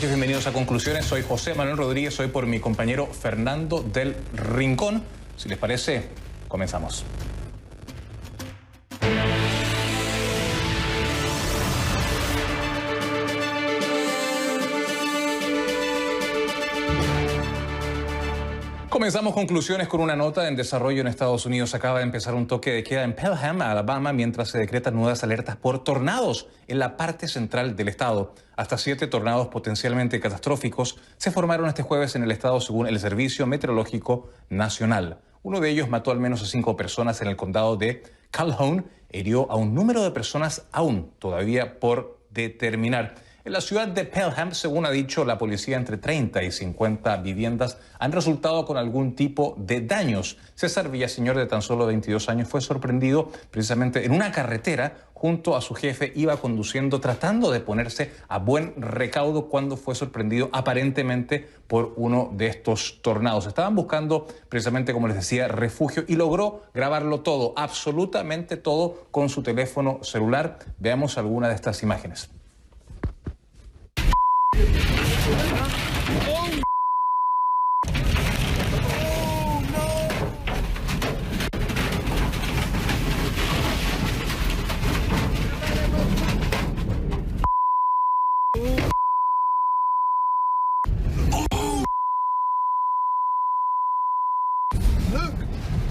noches, bienvenidos a Conclusiones. Soy José Manuel Rodríguez, soy por mi compañero Fernando del Rincón. Si les parece, comenzamos. Comenzamos Conclusiones con una nota en desarrollo en Estados Unidos. Acaba de empezar un toque de queda en Pelham, Alabama, mientras se decretan nuevas alertas por tornados en la parte central del estado. Hasta 7 tornados potencialmente catastróficos se formaron este jueves en el estado según el Servicio Meteorológico Nacional. Uno de ellos mató al menos a 5 personas en el condado de Calhoun, hirió a un número de personas aún todavía por determinar. En la ciudad de Pelham, según ha dicho la policía, entre 30 y 50 viviendas han resultado con algún tipo de daños. César Villaseñor, de tan solo 22 años, fue sorprendido precisamente en una carretera junto a su jefe. Iba conduciendo tratando de ponerse a buen recaudo cuando fue sorprendido aparentemente por uno de estos tornados. Estaban buscando precisamente, como les decía, refugio y logró grabarlo todo, absolutamente todo, con su teléfono celular. Veamos alguna de estas imágenes.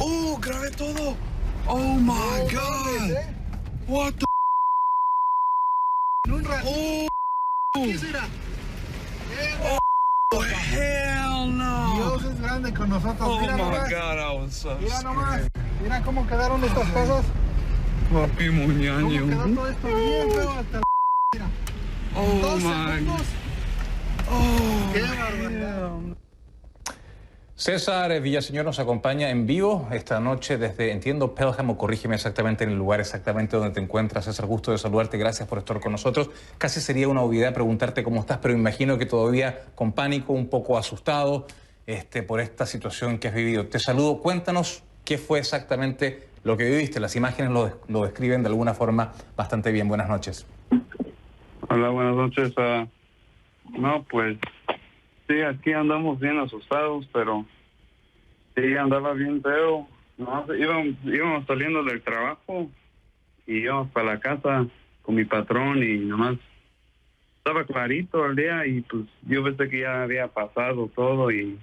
Oh, grabé todo. Oh my God. What the? Oh. Oh, hell no. Dios es grande con nosotros. Oh Mira my nomás. God, I was so Mira nomás. scared. Mira cómo quedaron estas cosas. Papi Cómo muñaño. quedó todo esto bien feo hasta la... Mira. Oh 2 my. segundos. Oh. Qué barbaridad. César Villaseñor nos acompaña en vivo esta noche desde, entiendo, Pelham, o corrígeme exactamente en el lugar exactamente donde te encuentras. César, gusto de saludarte, gracias por estar con nosotros. Casi sería una obviedad preguntarte cómo estás, pero imagino que todavía con pánico, un poco asustado por esta situación que has vivido. Te saludo, cuéntanos qué fue exactamente lo que viviste. Las imágenes lo describen de alguna forma bastante bien. Buenas noches. Hola, buenas noches. No, pues sí, aquí andamos bien asustados, pero sí, andaba bien feo. No, íbamos saliendo del trabajo y íbamos para la casa con mi patrón y nomás estaba clarito el día y pues yo pensé que ya había pasado todo y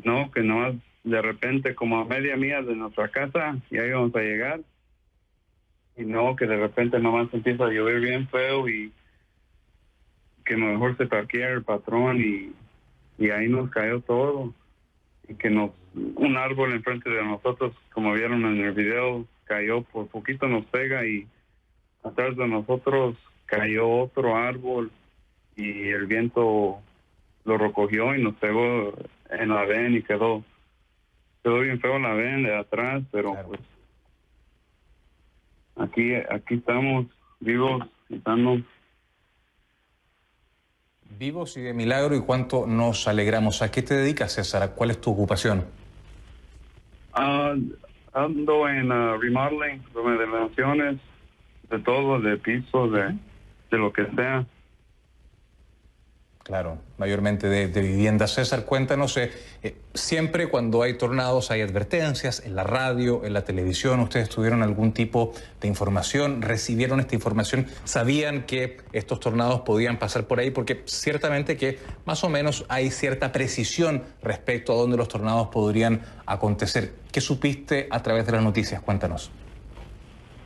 no, que nomás de repente como a media milla de nuestra casa ya íbamos a llegar y no, que de repente nomás empieza a llover bien feo y que mejor se parquea el patrón y ahí nos cayó todo y que un árbol enfrente de nosotros, como vieron en el video, cayó, por poquito nos pega y atrás de nosotros cayó otro árbol y el viento lo recogió y nos pegó en la ven y quedó bien feo la ven de atrás, pero Claro. pues aquí estamos vivos y estamos. Vivos y de milagro, y cuánto nos alegramos. ¿A qué te dedicas, César? ¿Cuál es tu ocupación? Ando en remodeling, remodelaciones, de todo, de pisos, de lo que sea. Claro, mayormente de viviendas. César, cuéntanos, siempre cuando hay tornados hay advertencias en la radio, en la televisión. ¿Ustedes tuvieron algún tipo de información? ¿Recibieron esta información? ¿Sabían que estos tornados podían pasar por ahí? Porque ciertamente que más o menos hay cierta precisión respecto a dónde los tornados podrían acontecer. ¿Qué supiste a través de las noticias? Cuéntanos.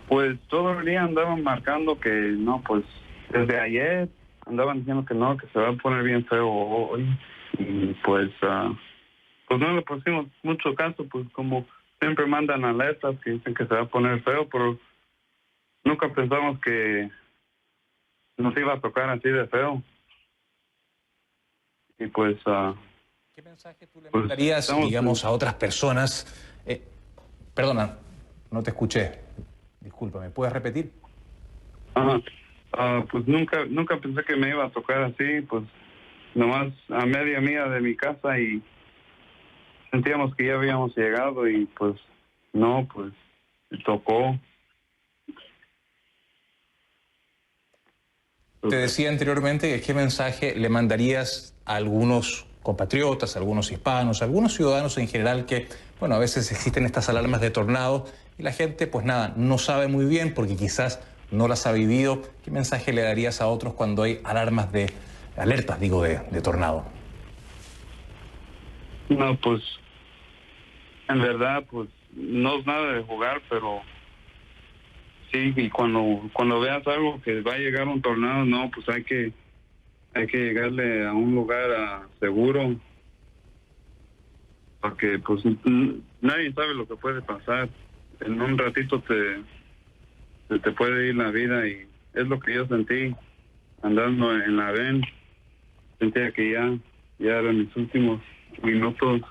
Pues todo el día andaban marcando que no, pues desde ayer andaban diciendo que no, que se va a poner bien feo hoy. Y pues no le pusimos mucho caso, pues como siempre mandan alertas que dicen que se va a poner feo, pero nunca pensamos que nos iba a tocar así de feo. Y pues ¿Qué mensaje tú le mandarías, digamos, a otras personas? Perdona, no te escuché. Discúlpame, ¿puedes repetir? Pues nunca pensé que me iba a tocar así, pues nomás a media milla de mi casa y sentíamos que ya habíamos llegado y pues no, pues tocó. Te decía anteriormente que qué mensaje le mandarías a algunos compatriotas, a algunos hispanos, a algunos ciudadanos en general que, bueno, a veces existen estas alarmas de tornado y la gente, pues nada, no sabe muy bien porque quizás no las ha vivido. ¿Qué mensaje le darías a otros cuando hay alarmas alertas, de tornado? No, pues, en verdad, pues, no es nada de jugar, pero sí, y cuando veas algo que va a llegar un tornado, no, pues hay que llegarle a un lugar seguro, porque pues nadie sabe lo que puede pasar. En un ratito te puede ir la vida, y es lo que yo sentí andando en la VEN. Sentía que ya eran mis últimos minutos.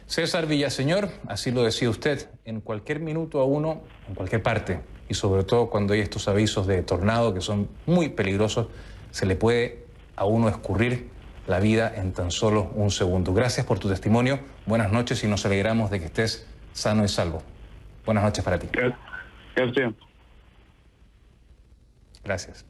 César Villaseñor, así lo decía usted, en cualquier minuto a uno, en cualquier parte, y sobre todo cuando hay estos avisos de tornado que son muy peligrosos, se le puede a uno escurrir la vida en tan solo un segundo. Gracias por tu testimonio, buenas noches y nos alegramos de que estés sano y salvo. Buenas noches para ti. Gracias. Gracias.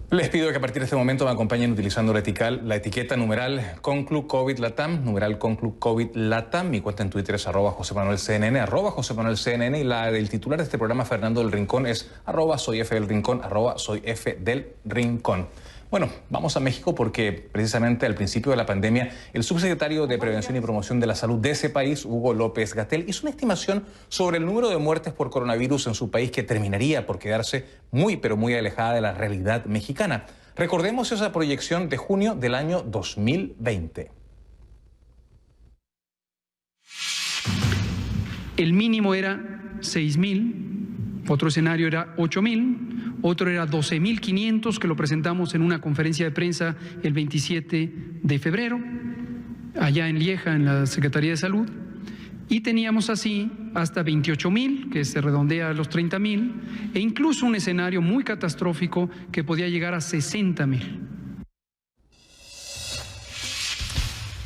Les pido que a partir de este momento me acompañen utilizando la etiqueta numeral Conclu COVID Latam, numeral Conclu COVID Latam. Mi cuenta en Twitter es @JosemanuelCNN, @JosemanuelCNN, y la del titular de este programa, Fernando del Rincón, es @SoyFDelRincón, @SoyFDelRincón. Bueno, vamos a México porque precisamente al principio de la pandemia el subsecretario de Prevención y Promoción de la Salud de ese país, Hugo López-Gatell, hizo una estimación sobre el número de muertes por coronavirus en su país que terminaría por quedarse muy pero muy alejada de la realidad mexicana. Recordemos esa proyección de junio del año 2020. El mínimo era 6,000. Otro escenario era 8,000, otro era 12,500, que lo presentamos en una conferencia de prensa el 27 de febrero, allá en Lieja, en la Secretaría de Salud, y teníamos así hasta 28,000, que se redondea a los 30,000, e incluso un escenario muy catastrófico que podía llegar a 60,000.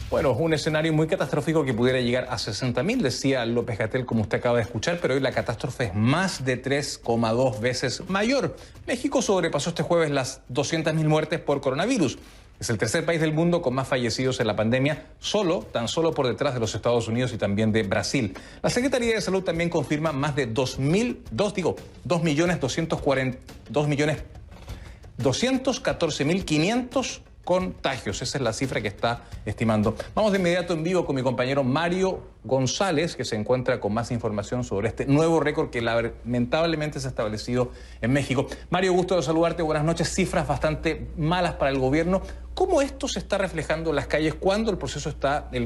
Bueno, un escenario muy catastrófico que pudiera llegar a 60,000, decía López-Gatell, como usted acaba de escuchar, pero hoy la catástrofe es más de 3,2 veces mayor. México sobrepasó este jueves las 200,000 muertes por coronavirus. Es el tercer país del mundo con más fallecidos en la pandemia, tan solo por detrás de los Estados Unidos y también de Brasil. La Secretaría de Salud también confirma más de 214,500 contagios. Esa es la cifra que está estimando. Vamos de inmediato en vivo con mi compañero Mario González, que se encuentra con más información sobre este nuevo récord que lamentablemente se ha establecido en México. Mario, gusto de saludarte. Buenas noches. Cifras bastante malas para el gobierno. ¿Cómo esto se está reflejando en las calles cuando el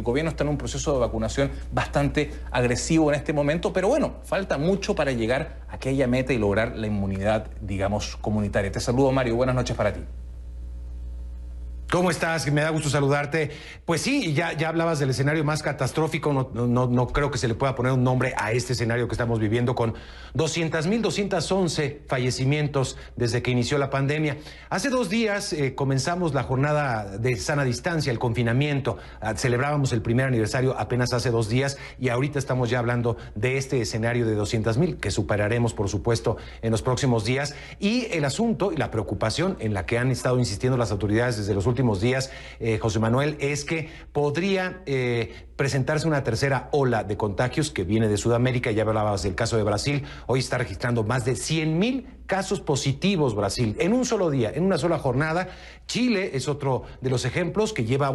gobierno está en un proceso de vacunación bastante agresivo en este momento? Pero bueno, falta mucho para llegar a aquella meta y lograr la inmunidad, digamos, comunitaria. Te saludo, Mario. Buenas noches para ti. ¿Cómo estás? Me da gusto saludarte. Pues sí, ya hablabas del escenario más catastrófico. No creo que se le pueda poner un nombre a este escenario que estamos viviendo, con 200,211 fallecimientos desde que inició la pandemia. Hace 2 días comenzamos la jornada de sana distancia, el confinamiento. Celebrábamos el primer aniversario apenas hace 2 días y ahorita estamos ya hablando de este escenario de 200,000 que superaremos, por supuesto, en los próximos días. Y el asunto y la preocupación en la que han estado insistiendo las autoridades desde los últimos días, José Manuel, es que podría presentarse una tercera ola de contagios que viene de Sudamérica. Ya hablabas del caso de Brasil. Hoy está registrando más de 100,000 casos positivos Brasil en un solo día, en una sola jornada. Chile es otro de los ejemplos que lleva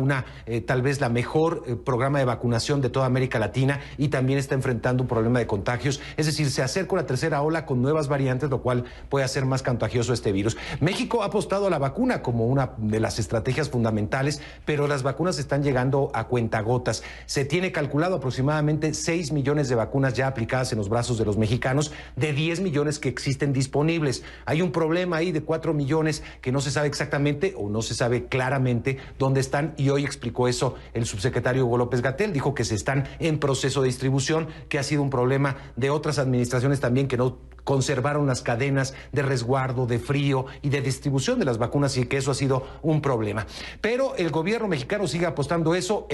tal vez la mejor programa de vacunación de toda América Latina y también está enfrentando un problema de contagios. Es decir, se acerca una tercera ola con nuevas variantes, lo cual puede hacer más contagioso este virus. México ha apostado a la vacuna como una de las estrategias fundamentales, pero las vacunas están llegando a cuentagotas. Se tiene calculado aproximadamente 6 millones de vacunas ya aplicadas en los brazos de los mexicanos, de 10 millones que existen disponibles. Hay un problema ahí de 4 millones que no se sabe exactamente o no se sabe claramente dónde están, y hoy explicó eso el subsecretario Hugo López-Gatell. Dijo que se están en proceso de distribución, que ha sido un problema de otras administraciones también que no conservaron las cadenas de resguardo, de frío y de distribución de las vacunas, y que eso ha sido un problema. Pero el gobierno mexicano sigue apostando eso.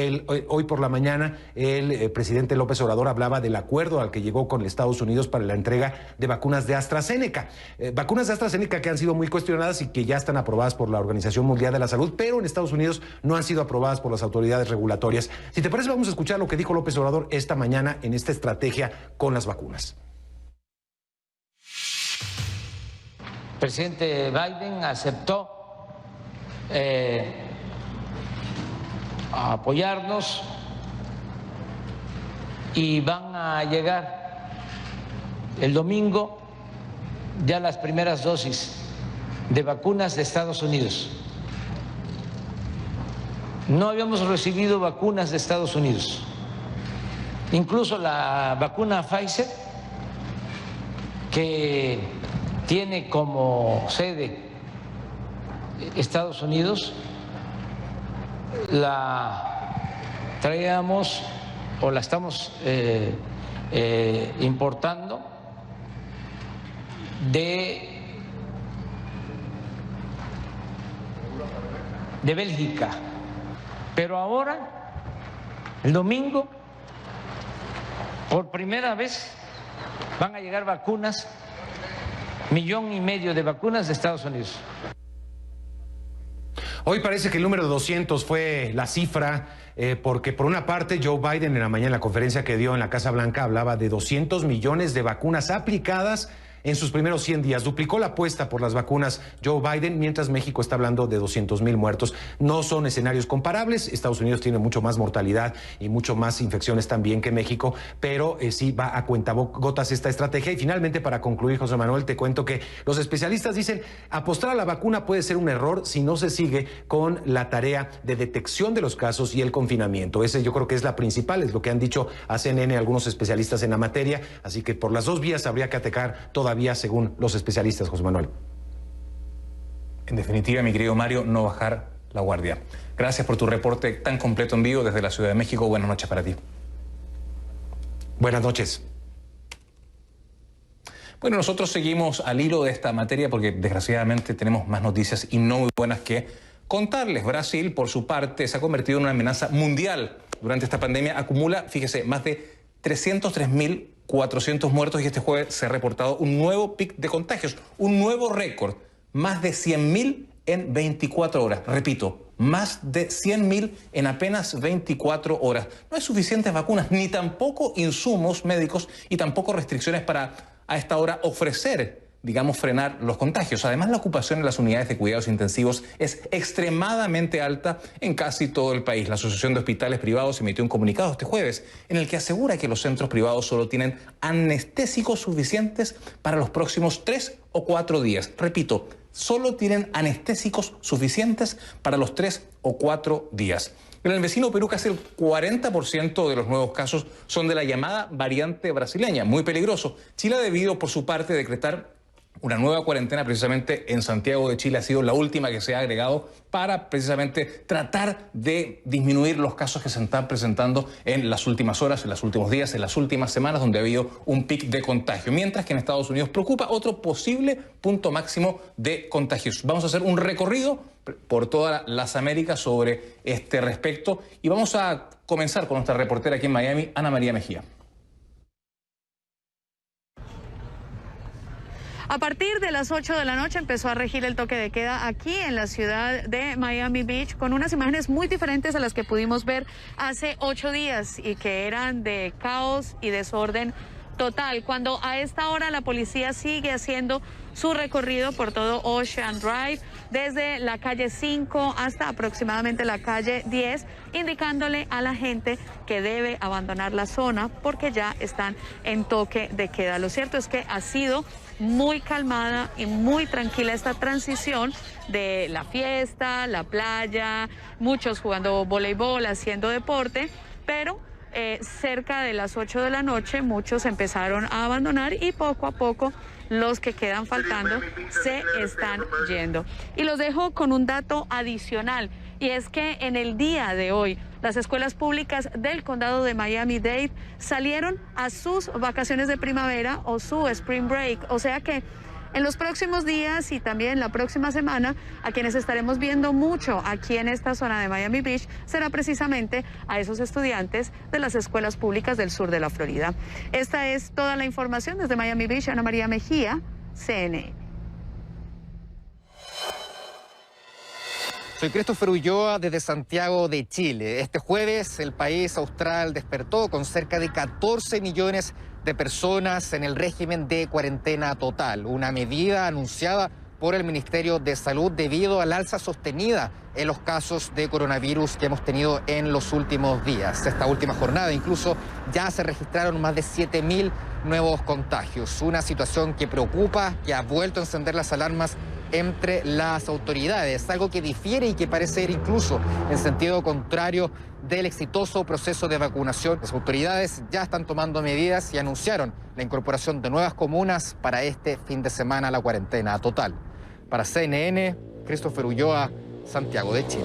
Hoy por la mañana el presidente López Obrador hablaba del acuerdo al que llegó con Estados Unidos para la entrega de vacunas de AstraZeneca. Vacunas de AstraZeneca que han sido muy cuestionadas y que ya están aprobadas por la Organización Mundial de la Salud, pero en Estados Unidos no han sido aprobadas por las autoridades regulatorias. Si te parece, vamos a escuchar lo que dijo López Obrador esta mañana en esta estrategia con las vacunas. El presidente Biden aceptó apoyarnos y van a llegar el domingo ya las primeras dosis de vacunas de Estados Unidos. No habíamos recibido vacunas de Estados Unidos. Incluso la vacuna Pfizer, que tiene como sede Estados Unidos, la traíamos o la estamos importando de Bélgica. Pero ahora, el domingo, por primera vez van a llegar vacunas, 1,5 millones de vacunas de Estados Unidos. Hoy parece que el número 200 fue la cifra, porque por una parte Joe Biden en la mañana en la conferencia que dio en la Casa Blanca hablaba de 200 millones de vacunas aplicadas en sus primeros 100 días. Duplicó la apuesta por las vacunas Joe Biden, mientras México está hablando de 200,000 muertos. No son escenarios comparables. Estados Unidos tiene mucho más mortalidad y mucho más infecciones también que México, pero sí va a cuentagotas esta estrategia. Y finalmente, para concluir, José Manuel, te cuento que los especialistas dicen apostar a la vacuna puede ser un error si no se sigue con la tarea de detección de los casos y el confinamiento. Ese yo creo que es la principal, es lo que han dicho a CNN algunos especialistas en la materia. Así que por las dos vías habría que atacar todavía, según los especialistas, José Manuel. En definitiva, mi querido Mario, no bajar la guardia. Gracias por tu reporte tan completo en vivo desde la Ciudad de México. Buenas noches para ti. Buenas noches. Bueno, nosotros seguimos al hilo de esta materia porque desgraciadamente tenemos más noticias y no muy buenas que contarles. Brasil, por su parte, se ha convertido en una amenaza mundial. Durante esta pandemia acumula, fíjese, más de 303.400 muertos y este jueves se ha reportado un nuevo pic de contagios, un nuevo récord, más de 100.000 en 24 horas. Repito, más de 100.000 en apenas 24 horas. No hay suficientes vacunas, ni tampoco insumos médicos y tampoco restricciones para a esta hora ofrecer, digamos, frenar los contagios. Además, la ocupación en las unidades de cuidados intensivos es extremadamente alta en casi todo el país. La Asociación de Hospitales Privados emitió un comunicado este jueves en el que asegura que los centros privados solo tienen anestésicos suficientes para los próximos 3 o 4 días. Repito, solo tienen anestésicos suficientes para los 3 o 4 días. En el vecino Perú, casi el 40% de los nuevos casos son de la llamada variante brasileña, muy peligroso. Chile ha debido, por su parte, decretar una nueva cuarentena precisamente en Santiago de Chile. Ha sido la última que se ha agregado para precisamente tratar de disminuir los casos que se están presentando en las últimas horas, en los últimos días, en las últimas semanas, donde ha habido un pic de contagio. Mientras que en Estados Unidos preocupa otro posible punto máximo de contagios. Vamos a hacer un recorrido por todas las Américas sobre este respecto y vamos a comenzar con nuestra reportera aquí en Miami, Ana María Mejía. A partir de las 8 de la noche empezó a regir el toque de queda aquí en la ciudad de Miami Beach, con unas imágenes muy diferentes a las que pudimos ver hace 8 días y que eran de caos y desorden total. Cuando a esta hora la policía sigue haciendo su recorrido por todo Ocean Drive, desde la calle 5 hasta aproximadamente la calle 10, indicándole a la gente que debe abandonar la zona porque ya están en toque de queda. Lo cierto es que ha sido muy calmada y muy tranquila esta transición de la fiesta, la playa, muchos jugando voleibol, haciendo deporte, pero cerca de las 8 de la noche muchos empezaron a abandonar y poco a poco los que quedan faltando se están yendo. Y los dejo con un dato adicional, y es que en el día de hoy Las escuelas públicas del condado de Miami-Dade salieron a sus vacaciones de primavera o su spring break, o sea que en los próximos días y también la próxima semana, a quienes estaremos viendo mucho aquí en esta zona de Miami Beach será precisamente a esos estudiantes de las escuelas públicas del sur de la Florida. Esta es toda la información desde Miami Beach. Ana María Mejía, CNN. Soy Christopher Ulloa desde Santiago de Chile. Este jueves el país austral despertó con cerca de 14 millones de personas en el régimen de cuarentena total, una medida anunciada por el Ministerio de Salud debido al alza sostenida en los casos de coronavirus que hemos tenido en los últimos días. Esta última jornada incluso ya se registraron más de 7.000 nuevos contagios, una situación que preocupa, que ha vuelto a encender las alarmas entre las autoridades, algo que difiere y que parece ir incluso en sentido contrario del exitoso proceso de vacunación. Las autoridades ya están tomando medidas y anunciaron la incorporación de nuevas comunas para este fin de semana a la cuarentena total. Para CNN, Christopher Ulloa, Santiago de Chile.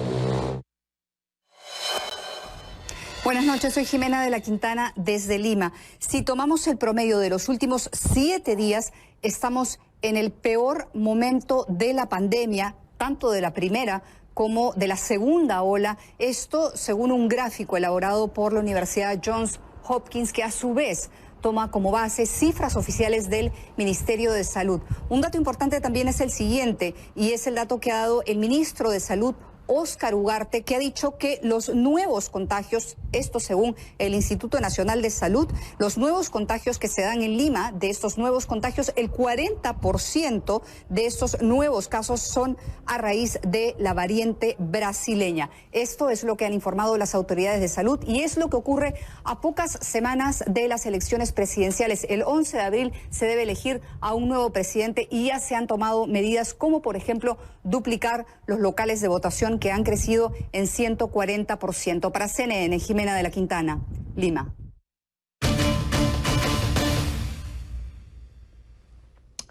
Buenas noches, soy Jimena de la Quintana desde Lima. Si tomamos el promedio de los últimos 7 días, estamos en el peor momento de la pandemia, tanto de la primera como de la segunda ola. Esto según un gráfico elaborado por la Universidad Johns Hopkins, que a su vez toma como base cifras oficiales del Ministerio de Salud. Un dato importante también es el siguiente, y es el dato que ha dado el ministro de Salud, Óscar Ugarte, que ha dicho que los nuevos contagios, esto según el Instituto Nacional de Salud, los nuevos contagios que se dan en Lima, de estos nuevos contagios, el 40% de estos nuevos casos son a raíz de la variante brasileña. Esto es lo que han informado las autoridades de salud y es lo que ocurre a pocas semanas de las elecciones presidenciales. El 11 de abril se debe elegir a un nuevo presidente y ya se han tomado medidas como, por ejemplo, duplicar los locales de votación que han crecido en 140%. Para CNN, Jimena de la Quintana, Lima.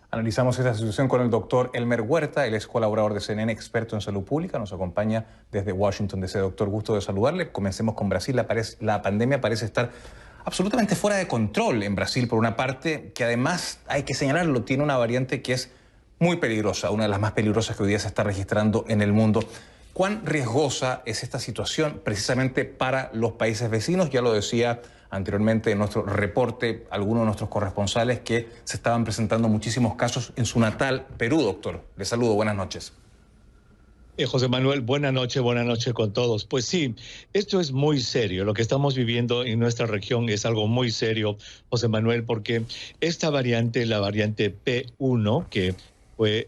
Analizamos esta situación con el doctor Elmer Huerta, él es colaborador de CNN, experto en salud pública, nos acompaña desde Washington DC. Doctor, gusto de saludarle. Comencemos con Brasil. La pandemia parece estar absolutamente fuera de control en Brasil, por una parte, que además, hay que señalarlo, tiene una variante que es muy peligrosa, una de las más peligrosas que hoy día se está registrando en el mundo. ¿Cuán riesgosa es esta situación precisamente para los países vecinos? Ya lo decía anteriormente en nuestro reporte algunos de nuestros corresponsales que se estaban presentando muchísimos casos en su natal Perú, doctor. Les saludo, buenas noches. José Manuel, buena noche con todos. Pues sí, esto es muy serio. Lo que estamos viviendo en nuestra región es algo muy serio, José Manuel, porque esta variante, la variante P1, que fue,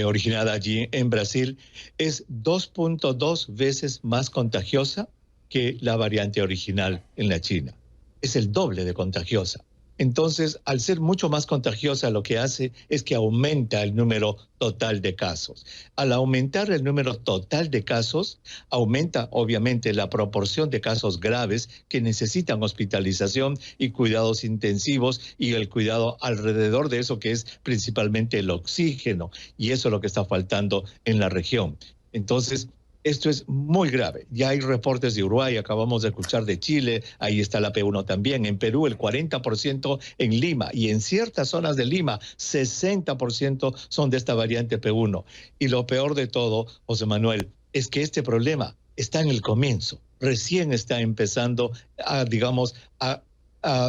originada allí en Brasil, es 2.2 veces más contagiosa que la variante original en la China. Es el doble de contagiosa. Entonces, al ser mucho más contagiosa, lo que hace es que aumenta el número total de casos. Al aumentar el número total de casos, aumenta obviamente la proporción de casos graves que necesitan hospitalización y cuidados intensivos y el cuidado alrededor de eso, que es principalmente el oxígeno. Y eso es lo que está faltando en la región. Entonces, esto es muy grave. Ya hay reportes de Uruguay, acabamos de escuchar de Chile, ahí está la P1 también. En Perú el 40% en Lima y en ciertas zonas de Lima 60% son de esta variante P1. Y lo peor de todo, José Manuel, es que este problema está en el comienzo. Recién está empezando a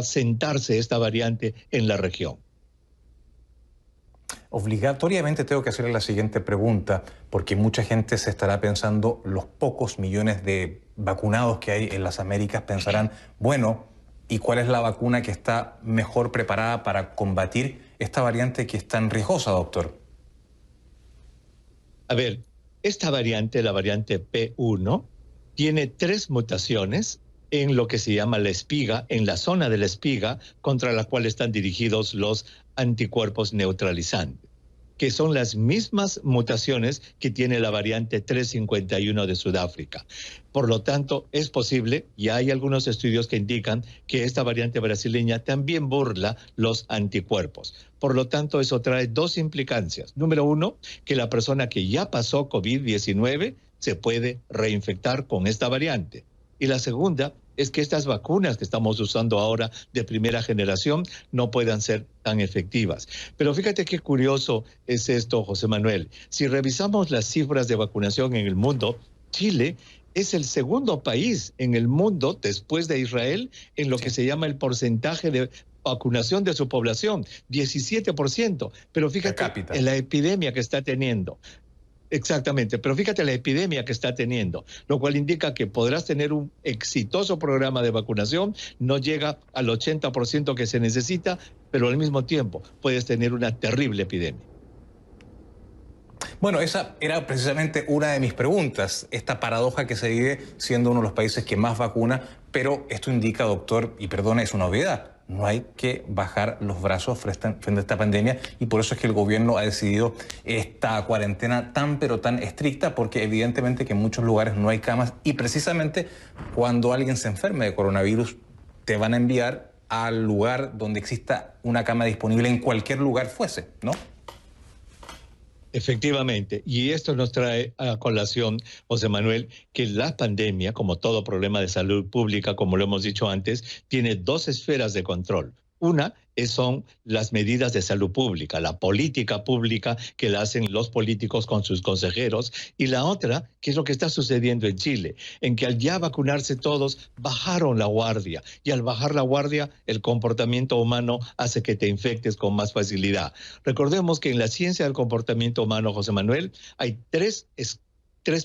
sentarse esta variante en la región. Obligatoriamente tengo que hacerle la siguiente pregunta, porque mucha gente se estará pensando, los pocos millones de vacunados que hay en las Américas pensarán, bueno, ¿y cuál es la vacuna que está mejor preparada para combatir esta variante que es tan riesgosa, doctor? A ver, esta variante, la variante P1, tiene 3 mutaciones en lo que se llama la espiga, en la zona de la espiga, contra la cual están dirigidos los anticuerpos neutralizantes, que son las mismas mutaciones que tiene la variante 351 de Sudáfrica. Por lo tanto, es posible, y hay algunos estudios que indican que esta variante brasileña también burla los anticuerpos. Por lo tanto, eso trae 2 implicancias. Número 1, que la persona que ya pasó COVID-19 se puede reinfectar con esta variante. Y la segunda es que estas vacunas que estamos usando ahora de primera generación no puedan ser tan efectivas. Pero fíjate qué curioso es esto, José Manuel. Si revisamos las cifras de vacunación en el mundo, Chile es el segundo país en el mundo, después de Israel, en lo que se llama el porcentaje de vacunación de su población, 17%. Pero fíjate en la epidemia que está teniendo. Exactamente, pero fíjate la epidemia que está teniendo, lo cual indica que podrás tener un exitoso programa de vacunación, no llega al 80% que se necesita, pero al mismo tiempo puedes tener una terrible epidemia. Bueno, esa era precisamente una de mis preguntas, esta paradoja que se vive siendo uno de los países que más vacuna, pero esto indica, doctor, y perdona, es una obviedad. No hay que bajar los brazos frente a esta pandemia y por eso es que el gobierno ha decidido esta cuarentena tan pero tan estricta, porque evidentemente que en muchos lugares no hay camas y precisamente cuando alguien se enferme de coronavirus te van a enviar al lugar donde exista una cama disponible en cualquier lugar fuese, ¿no? Efectivamente, y esto nos trae a colación, José Manuel, que la pandemia, como todo problema de salud pública, como lo hemos dicho antes, tiene dos esferas de control. Una son las medidas de salud pública, la política pública que la hacen los políticos con sus consejeros, y la otra, que es lo que está sucediendo en Chile, en que al ya vacunarse todos, bajaron la guardia, y al bajar la guardia, el comportamiento humano hace que te infectes con más facilidad. Recordemos que en la ciencia del comportamiento humano, José Manuel, hay tres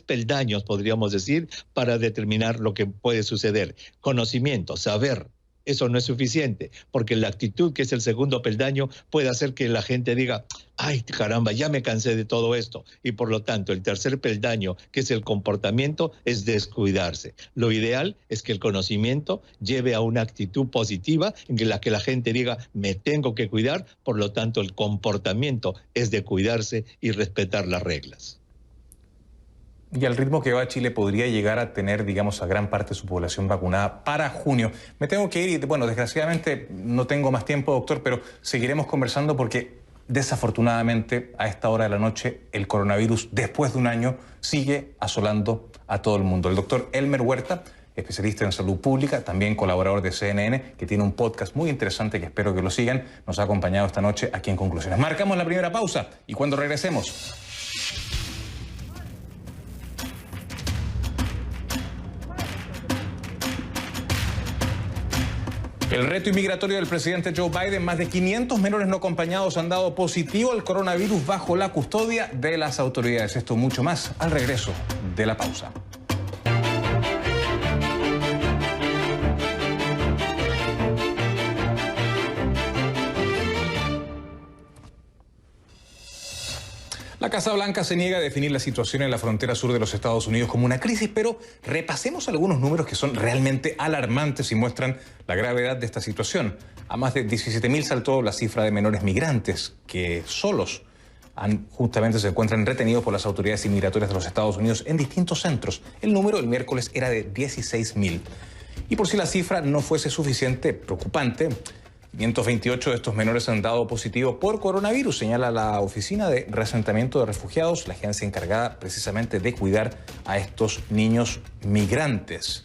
peldaños, podríamos decir, para determinar lo que puede suceder. Conocimiento, saber. Eso no es suficiente, porque la actitud, que es el segundo peldaño, puede hacer que la gente diga, ay, caramba, ya me cansé de todo esto. Y por lo tanto, el tercer peldaño, que es el comportamiento, es descuidarse. Lo ideal es que el conocimiento lleve a una actitud positiva en la que la gente diga, me tengo que cuidar, por lo tanto, el comportamiento es de cuidarse y respetar las reglas. Y al ritmo que va Chile podría llegar a tener, digamos, a gran parte de su población vacunada para junio. Me tengo que ir y, bueno, desgraciadamente no tengo más tiempo, doctor, pero seguiremos conversando porque desafortunadamente a esta hora de la noche el coronavirus, después de un año, sigue asolando a todo el mundo. El doctor Elmer Huerta, especialista en salud pública, también colaborador de CNN, que tiene un podcast muy interesante que espero que lo sigan, nos ha acompañado esta noche aquí en Conclusiones. Marcamos la primera pausa y cuando regresemos... El reto inmigratorio del presidente Joe Biden, más de 500 menores no acompañados han dado positivo al coronavirus bajo la custodia de las autoridades. Esto mucho más al regreso de la pausa. La Casa Blanca se niega a definir la situación en la frontera sur de los Estados Unidos como una crisis, pero repasemos algunos números que son realmente alarmantes y muestran la gravedad de esta situación. A más de 17.000 saltó la cifra de menores migrantes que solos justamente se encuentran retenidos por las autoridades inmigratorias de los Estados Unidos en distintos centros. El número el miércoles era de 16.000. Y por si la cifra no fuese suficiente, preocupante, 528 de estos menores han dado positivo por coronavirus, señala la Oficina de Reasentamiento de Refugiados, la agencia encargada precisamente de cuidar a estos niños migrantes.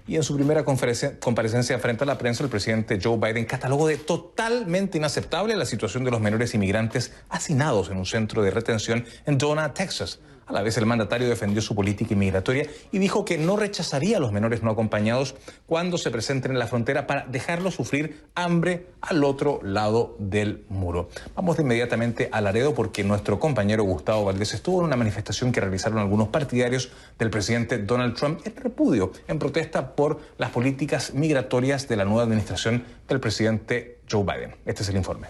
Y en su primera comparecencia frente a la prensa, el presidente Joe Biden catalogó de totalmente inaceptable la situación de los menores inmigrantes hacinados en un centro de retención en Donna, Texas. A la vez, el mandatario defendió su política inmigratoria y dijo que no rechazaría a los menores no acompañados cuando se presenten en la frontera para dejarlos sufrir hambre al otro lado del muro. Vamos de inmediatamente a Laredo porque nuestro compañero Gustavo Valdés estuvo en una manifestación que realizaron algunos partidarios del presidente Donald Trump en repudio, en protesta por las políticas migratorias de la nueva administración del presidente Joe Biden. Este es el informe.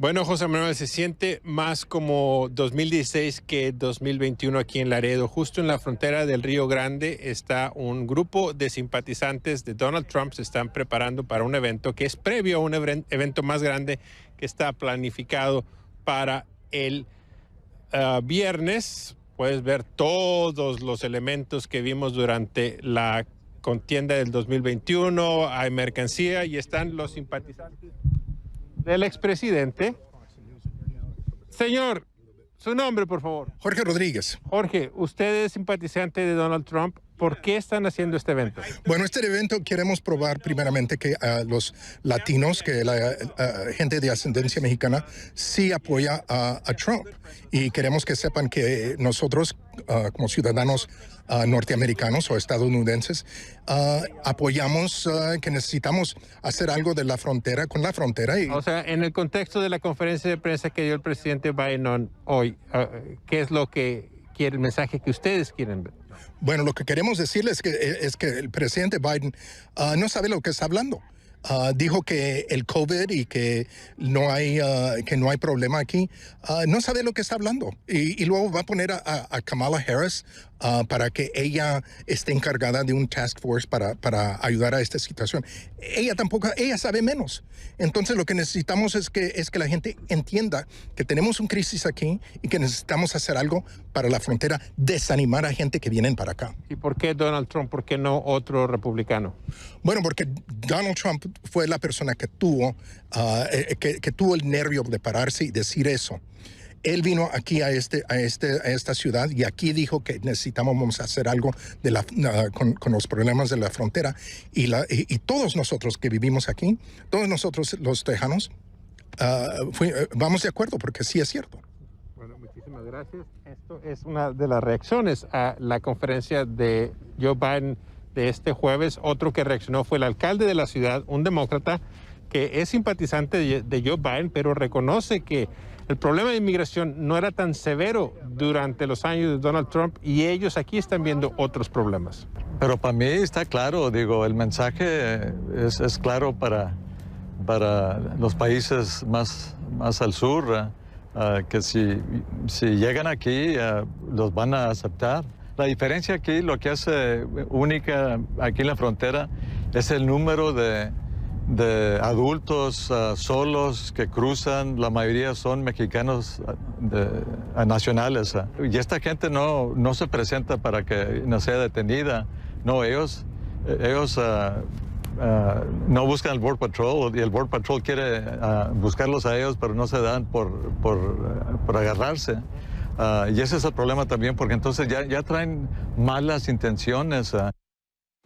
Bueno, José Manuel, se siente más como 2016 que 2021 aquí en Laredo. Justo en la frontera del Río Grande está un grupo de simpatizantes de Donald Trump. Se están preparando para un evento que es previo a un evento más grande que está planificado para el viernes. Puedes ver todos los elementos que vimos durante la contienda del 2021. Hay mercancía y están los simpatizantes del expresidente. Señor, Su nombre, por favor. Jorge Rodríguez. Jorge, usted es simpatizante de Donald Trump. ¿Por qué están haciendo este evento? Bueno, este evento queremos probar primeramente que los latinos, que la gente de ascendencia mexicana sí apoya a Trump. Y queremos que sepan que nosotros, como ciudadanos norteamericanos o estadounidenses, apoyamos que necesitamos hacer algo de la frontera con la frontera. O sea, en el contexto de la conferencia de prensa que dio el presidente Biden hoy, ¿qué es lo que quiere, el mensaje que ustedes quieren ver? Bueno, lo que queremos decirles es que el presidente Biden no sabe lo que está hablando. Dijo que el COVID y que no hay problema aquí. No sabe lo que está hablando. Y luego va a poner a Kamala Harris para que ella esté encargada de un task force para ayudar a esta situación. Ella sabe menos. Entonces lo que necesitamos es que la gente entienda que tenemos una crisis aquí y que necesitamos hacer algo para la frontera, desanimar a gente que vienen para acá. ¿Y por qué Donald Trump? ¿Por qué no otro republicano? Bueno, porque Donald Trump fue la persona que tuvo el nervio de pararse y decir eso. Él vino aquí a esta ciudad y aquí dijo que necesitamos hacer algo con los problemas de la frontera. Y todos nosotros que vivimos aquí, todos nosotros los tejanos, vamos de acuerdo porque sí es cierto. Bueno, muchísimas gracias. Esto es una de las reacciones a la conferencia de Joe Biden de este jueves. Otro que reaccionó fue el alcalde de la ciudad, un demócrata que es simpatizante de Joe Biden, pero reconoce que el problema de inmigración no era tan severo durante los años de Donald Trump y ellos aquí están viendo otros problemas. Pero para mí está claro, digo, el mensaje es claro para los países más al sur, que si llegan aquí los van a aceptar. La diferencia aquí, lo que hace única aquí en la frontera, es el número de adultos solos que cruzan. La mayoría son mexicanos nacionales. Y esta gente no se presenta para que no sea detenida. No, ellos no buscan el Border Patrol y el Border Patrol quiere buscarlos a ellos, pero no se dan por agarrarse. Y ese es el problema también, porque entonces ya traen malas intenciones.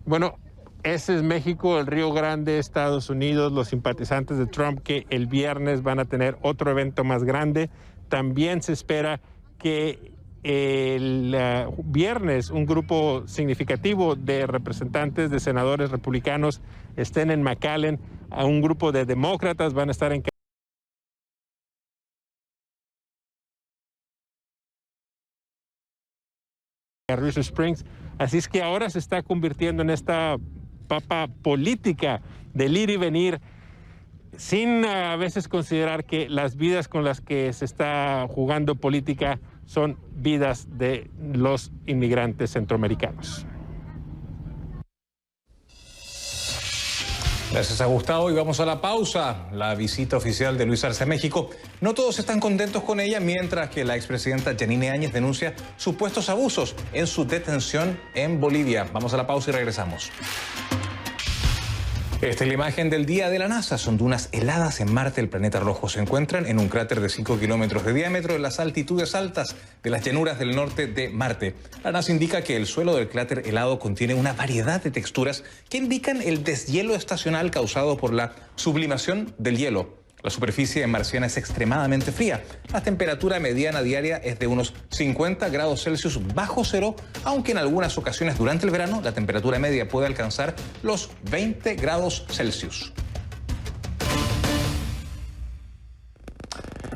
Bueno, ese es México, el Río Grande, Estados Unidos, los simpatizantes de Trump que el viernes van a tener otro evento más grande. También se espera que el viernes un grupo significativo de representantes, de senadores republicanos estén en McAllen. A un grupo de demócratas van a estar en Carrizo Springs. Así es que ahora se está convirtiendo en esta papa política del ir y venir, sin a veces considerar que las vidas con las que se está jugando política son vidas de los inmigrantes centroamericanos. Gracias a Gustavo y vamos a la pausa. La visita oficial de Luis Arce a México. No todos están contentos con ella, mientras que la expresidenta Yanine Áñez denuncia supuestos abusos en su detención en Bolivia. Vamos a la pausa y regresamos. Esta es la imagen del día de la NASA. Son dunas heladas en Marte, el planeta rojo. Se encuentran en un cráter de 5 kilómetros de diámetro en las altitudes altas de las llanuras del norte de Marte. La NASA indica que el suelo del cráter helado contiene una variedad de texturas que indican el deshielo estacional causado por la sublimación del hielo. La superficie marciana es extremadamente fría. La temperatura mediana diaria es de unos 50 grados Celsius bajo cero, aunque en algunas ocasiones durante el verano la temperatura media puede alcanzar los 20 grados Celsius.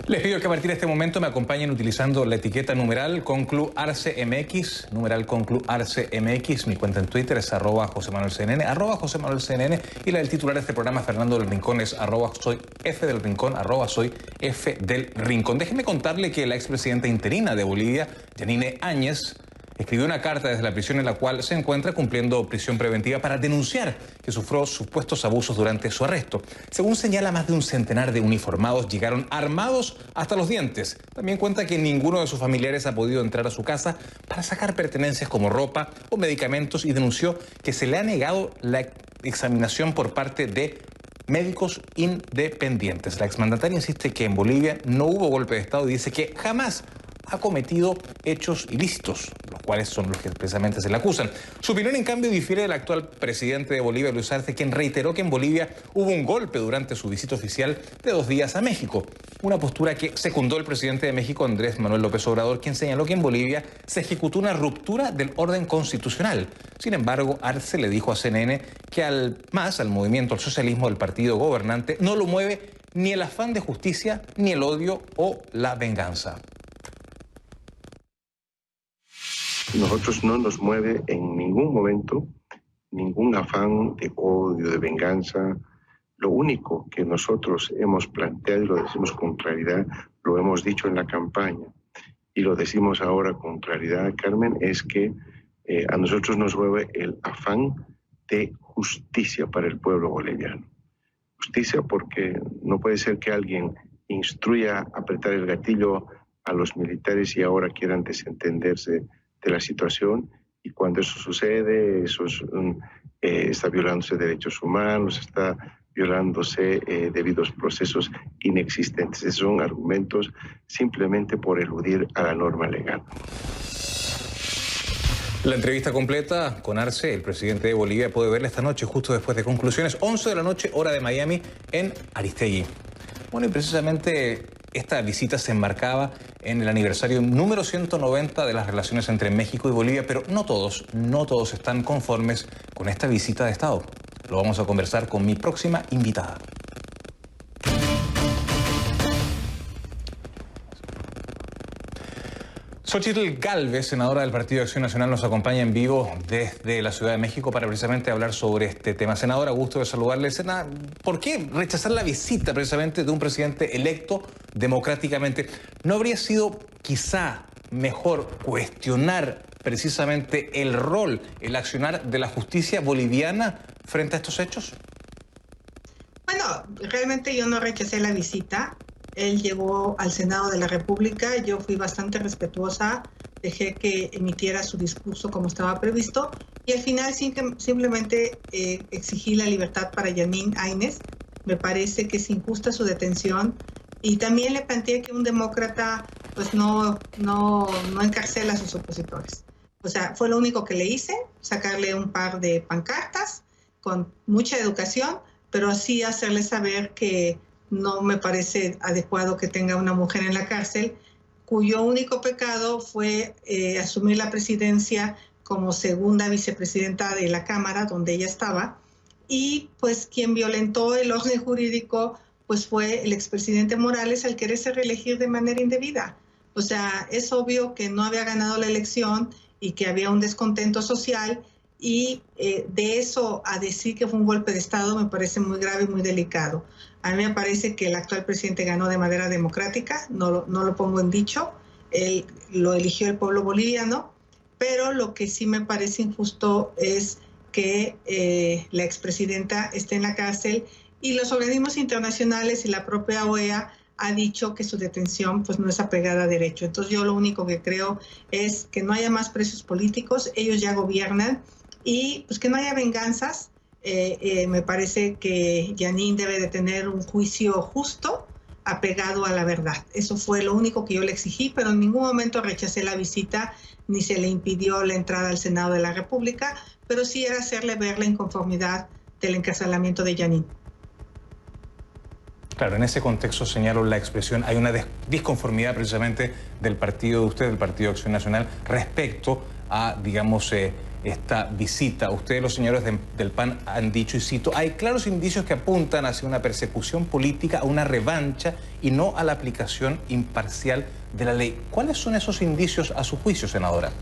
Les pido que a partir de este momento me acompañen utilizando la etiqueta numeral ConcluArceMX, numeral ConcluArceMX. Mi cuenta en Twitter es @JosemanuelCNN, @JosemanuelCNN, y la del titular de este programa, Fernando del Rincón, es @SoyFDelRincón, @SoyFDelRincón. Déjeme contarle que la expresidenta interina de Bolivia, Yanine Áñez, escribió una carta desde la prisión en la cual se encuentra cumpliendo prisión preventiva para denunciar que sufrió supuestos abusos durante su arresto. Según señala, más de un centenar de uniformados llegaron armados hasta los dientes. También cuenta que ninguno de sus familiares ha podido entrar a su casa para sacar pertenencias como ropa o medicamentos y denunció que se le ha negado la examinación por parte de médicos independientes. La exmandataria insiste que en Bolivia no hubo golpe de Estado y dice que jamás ha cometido hechos ilícitos, los cuales son los que precisamente se le acusan. Su opinión, en cambio, difiere del actual presidente de Bolivia, Luis Arce, quien reiteró que en Bolivia hubo un golpe durante su visita oficial de 2 días a México. Una postura que secundó el presidente de México, Andrés Manuel López Obrador, quien señaló que en Bolivia se ejecutó una ruptura del orden constitucional. Sin embargo, Arce le dijo a CNN que al movimiento al socialismo del partido gobernante no lo mueve ni el afán de justicia, ni el odio o la venganza. Nosotros no nos mueve en ningún momento ningún afán de odio, de venganza. Lo único que nosotros hemos planteado, y lo decimos con claridad, lo hemos dicho en la campaña y lo decimos ahora con claridad, Carmen, es que a nosotros nos mueve el afán de justicia para el pueblo boliviano. Justicia porque no puede ser que alguien instruya a apretar el gatillo a los militares y ahora quieran desentenderse de la situación, y cuando eso sucede, está violándose derechos humanos, está violándose debidos procesos inexistentes. Esos son argumentos simplemente por eludir a la norma legal. La entrevista completa con Arce, el presidente de Bolivia, puede verla esta noche, justo después de conclusiones, 11 de la noche, hora de Miami, en Aristegui. Bueno, y precisamente esta visita se enmarcaba en el aniversario número 190 de las relaciones entre México y Bolivia, pero no todos están conformes con esta visita de Estado. Lo vamos a conversar con mi próxima invitada. Xochitl Gálvez, senadora del Partido de Acción Nacional, nos acompaña en vivo desde la Ciudad de México para precisamente hablar sobre este tema. Senadora, gusto de saludarle. ¿Por qué rechazar la visita precisamente de un presidente electo democráticamente? ¿No habría sido quizá mejor cuestionar precisamente el rol, el accionar de la justicia boliviana frente a estos hechos? Bueno, realmente yo no rechacé la visita. Él llegó al Senado de la República, yo fui bastante respetuosa, dejé que emitiera su discurso como estaba previsto y al final simplemente exigí la libertad para Jeanine Áñez. Me parece que es injusta su detención y también le planteé que un demócrata pues no encarcela a sus opositores. O sea, fue lo único que le hice, sacarle un par de pancartas con mucha educación, pero así hacerle saber que no me parece adecuado que tenga una mujer en la cárcel, cuyo único pecado fue asumir la presidencia como segunda vicepresidenta de la Cámara, donde ella estaba, y pues quien violentó el orden jurídico pues fue el expresidente Morales al quererse reelegir de manera indebida. O sea, es obvio que no había ganado la elección y que había un descontento social, y de eso a decir que fue un golpe de Estado me parece muy grave y muy delicado. A mí me parece que el actual presidente ganó de manera democrática, no lo pongo en dicho, él lo eligió el pueblo boliviano, pero lo que sí me parece injusto es que la expresidenta esté en la cárcel y los organismos internacionales y la propia OEA ha dicho que su detención pues no es apegada a derecho. Entonces yo lo único que creo es que no haya más presos políticos, ellos ya gobiernan, y pues que no haya venganzas. Me parece que Jeanine debe de tener un juicio justo, apegado a la verdad. Eso fue lo único que yo le exigí, pero en ningún momento rechacé la visita, ni se le impidió la entrada al Senado de la República, pero sí era hacerle ver la inconformidad del encarcelamiento de Jeanine. Claro, en ese contexto señalo la expresión, hay una disconformidad precisamente del partido de usted, del Partido de Acción Nacional, respecto a, digamos, esta visita. Ustedes, los señores del PAN, han dicho, y cito, hay claros indicios que apuntan hacia una persecución política, a una revancha y no a la aplicación imparcial de la ley. ¿Cuáles son esos indicios a su juicio, senadora?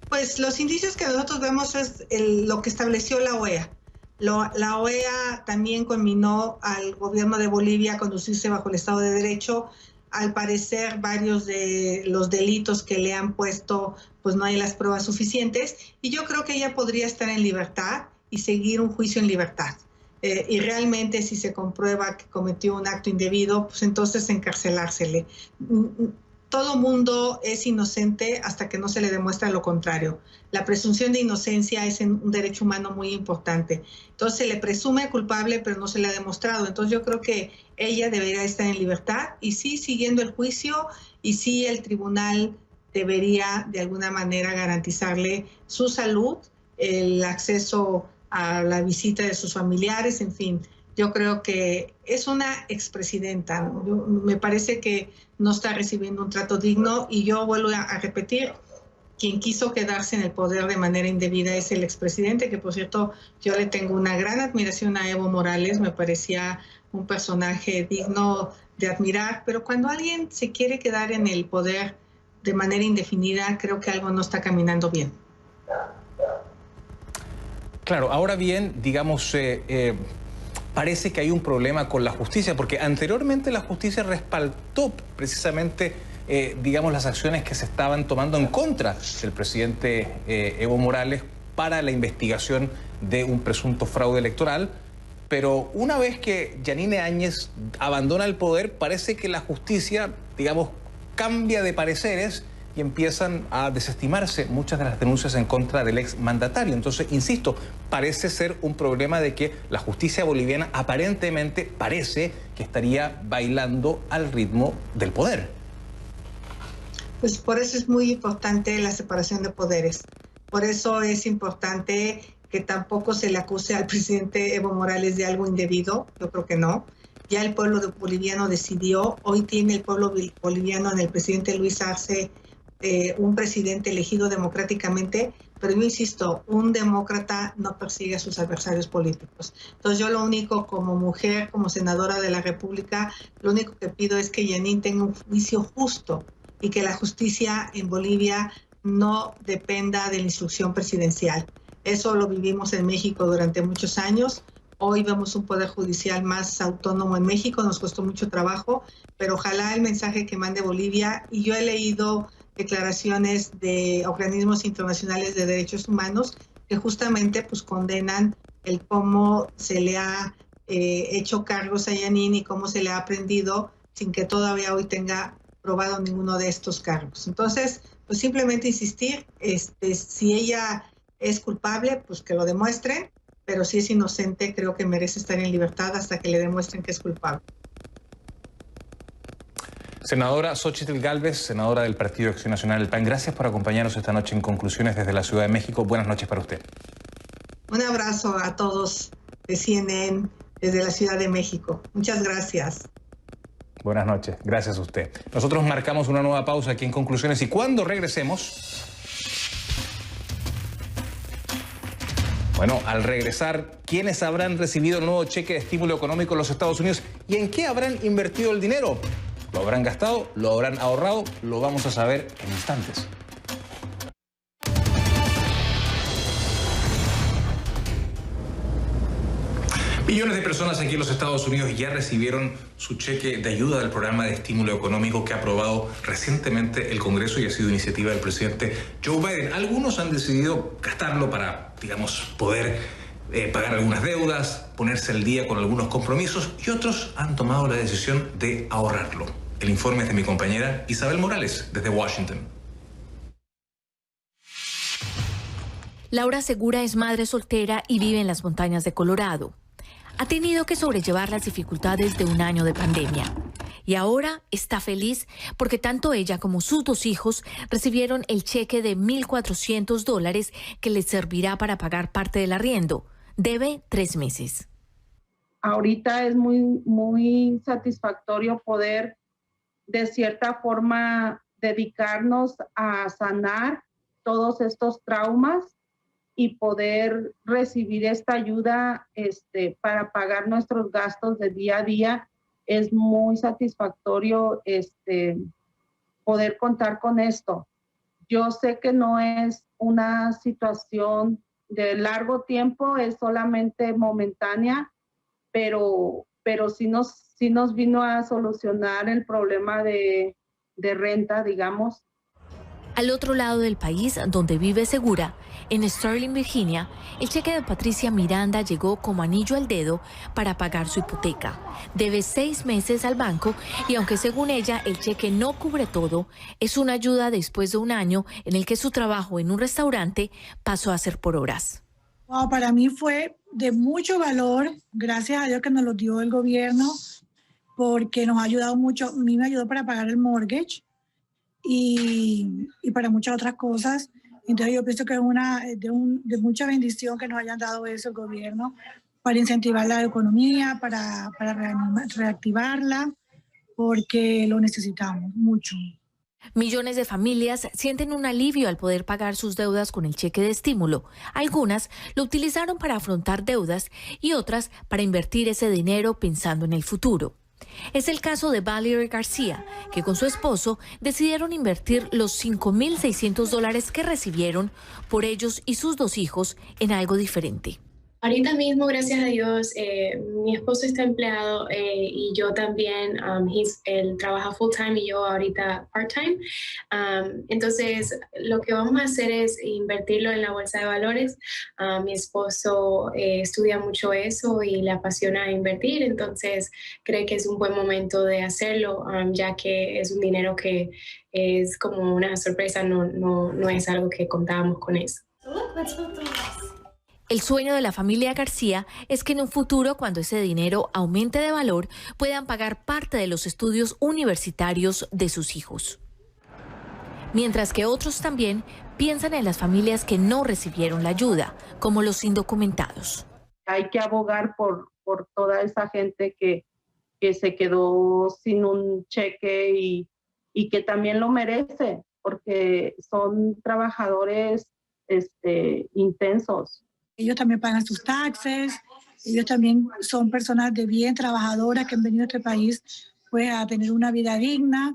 Pues los indicios que nosotros vemos es lo que estableció la OEA. La OEA también conminó al gobierno de Bolivia a conducirse bajo el Estado de Derecho. Al parecer, varios de los delitos que le han puesto, pues no hay las pruebas suficientes. Y yo creo que ella podría estar en libertad y seguir un juicio en libertad. Y realmente, si se comprueba que cometió un acto indebido, pues entonces encarcelársele. todo mundo es inocente hasta que no se le demuestra lo contrario. La presunción de inocencia es un derecho humano muy importante. Entonces se le presume culpable, pero no se le ha demostrado. Entonces yo creo que ella debería estar en libertad y sí siguiendo el juicio y sí el tribunal debería de alguna manera garantizarle su salud, el acceso a la visita de sus familiares, en fin. Yo creo que es una expresidenta. Me parece que no está recibiendo un trato digno y yo vuelvo a repetir, quien quiso quedarse en el poder de manera indebida es el expresidente, que por cierto yo le tengo una gran admiración a Evo Morales, me parecía un personaje digno de admirar, pero cuando alguien se quiere quedar en el poder de manera indefinida, creo que algo no está caminando bien. Claro, ahora bien, digamos, parece que hay un problema con la justicia, porque anteriormente la justicia respaldó precisamente, digamos, las acciones que se estaban tomando en contra del presidente Evo Morales para la investigación de un presunto fraude electoral. Pero una vez que Yanine Áñez abandona el poder, parece que la justicia, digamos, cambia de pareceres y empiezan a desestimarse muchas de las denuncias en contra del exmandatario. Entonces, insisto, parece ser un problema de que la justicia boliviana aparentemente parece que estaría bailando al ritmo del poder. Pues por eso es muy importante la separación de poderes. Por eso es importante que tampoco se le acuse al presidente Evo Morales de algo indebido. Yo creo que no. Ya el pueblo boliviano decidió. Hoy tiene el pueblo boliviano en el presidente Luis Arce un presidente elegido democráticamente, pero yo insisto, un demócrata no persigue a sus adversarios políticos. Entonces yo lo único como mujer, como senadora de la República, lo único que pido es que Yanine tenga un juicio justo y que la justicia en Bolivia no dependa de la instrucción presidencial. Eso lo vivimos en México durante muchos años. Hoy vemos un poder judicial más autónomo en México, nos costó mucho trabajo, pero ojalá el mensaje que mande Bolivia, y yo he leído declaraciones de organismos internacionales de derechos humanos que justamente pues condenan el cómo se le ha hecho cargos a Yanine y cómo se le ha aprendido sin que todavía hoy tenga probado ninguno de estos cargos. Entonces, pues simplemente insistir, si ella es culpable, pues que lo demuestren, pero si es inocente, creo que merece estar en libertad hasta que le demuestren que es culpable. Senadora Xóchitl Gálvez, senadora del Partido de Acción Nacional, el PAN, gracias por acompañarnos esta noche en Conclusiones desde la Ciudad de México. Buenas noches para usted. Un abrazo a todos de CNN desde la Ciudad de México. Muchas gracias. Buenas noches, gracias a usted. Nosotros marcamos una nueva pausa aquí en Conclusiones y cuando regresemos... Bueno, al regresar, ¿quiénes habrán recibido el nuevo cheque de estímulo económico en los Estados Unidos y en qué habrán invertido el dinero? ¿Lo habrán gastado? ¿Lo habrán ahorrado? Lo vamos a saber en instantes. Millones de personas aquí en los Estados Unidos ya recibieron su cheque de ayuda del programa de estímulo económico que ha aprobado recientemente el Congreso y ha sido iniciativa del presidente Joe Biden. Algunos han decidido gastarlo para, digamos, poder pagar algunas deudas, ponerse al día con algunos compromisos y otros han tomado la decisión de ahorrarlo. El informe es de mi compañera Isabel Morales desde Washington. Laura Segura es madre soltera y vive en las montañas de Colorado. Ha tenido que sobrellevar las dificultades de un año de pandemia. Y ahora está feliz porque tanto ella como sus dos hijos recibieron el cheque de $1,400 que les servirá para pagar parte del arriendo. Debe 3 meses. Ahorita es muy satisfactorio poder, de cierta forma, dedicarnos a sanar todos estos traumas y poder recibir esta ayuda para pagar nuestros gastos de día a día. Es muy satisfactorio poder contar con esto. Yo sé que no es una situación de largo tiempo, es solamente momentánea, pero sí nos vino a solucionar el problema de renta, digamos. Al otro lado del país, donde vive Segura, en Sterling, Virginia, el cheque de Patricia Miranda llegó como anillo al dedo para pagar su hipoteca. Debe 6 meses al banco y aunque según ella el cheque no cubre todo, es una ayuda después de un año en el que su trabajo en un restaurante pasó a ser por horas. Wow, para mí fue de mucho valor, gracias a Dios que nos lo dio el gobierno, porque nos ha ayudado mucho. A mí me ayudó para pagar el mortgage y para muchas otras cosas. Entonces yo pienso que es de mucha bendición que nos hayan dado eso el gobierno para incentivar la economía, para reactivarla, porque lo necesitamos mucho. Millones de familias sienten un alivio al poder pagar sus deudas con el cheque de estímulo. Algunas lo utilizaron para afrontar deudas y otras para invertir ese dinero pensando en el futuro. Es el caso de Valerie García, que con su esposo decidieron invertir los $5,600 que recibieron por ellos y sus 2 hijos en algo diferente. Ahorita mismo, gracias a Dios, mi esposo está empleado y yo también. Él trabaja full time y yo ahorita part time. Entonces, lo que vamos a hacer es invertirlo en la bolsa de valores. Mi esposo estudia mucho eso y le apasiona invertir, entonces cree que es un buen momento de hacerlo, ya que es un dinero que es como una sorpresa, no es algo que contábamos con eso. El sueño de la familia García es que en un futuro, cuando ese dinero aumente de valor, puedan pagar parte de los estudios universitarios de sus hijos. Mientras que otros también piensan en las familias que no recibieron la ayuda, como los indocumentados. Hay que abogar por toda esa gente que se quedó sin un cheque y que también lo merece, porque son trabajadores intensos. Ellos también pagan sus taxes, ellos también son personas de bien, trabajadoras que han venido a este país pues, a tener una vida digna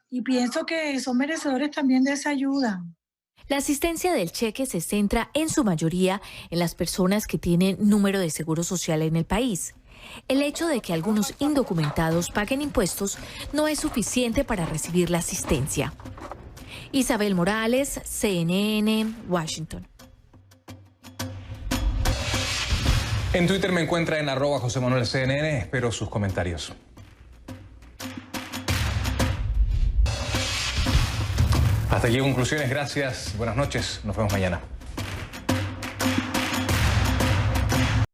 y pienso que son merecedores también de esa ayuda. La asistencia del cheque se centra en su mayoría en las personas que tienen número de seguro social en el país. El hecho de que algunos indocumentados paguen impuestos no es suficiente para recibir la asistencia. Isabel Morales, CNN, Washington. En Twitter me encuentra en @JosemanuelCNN. Espero sus comentarios. Hasta aquí conclusiones. Gracias. Buenas noches. Nos vemos mañana.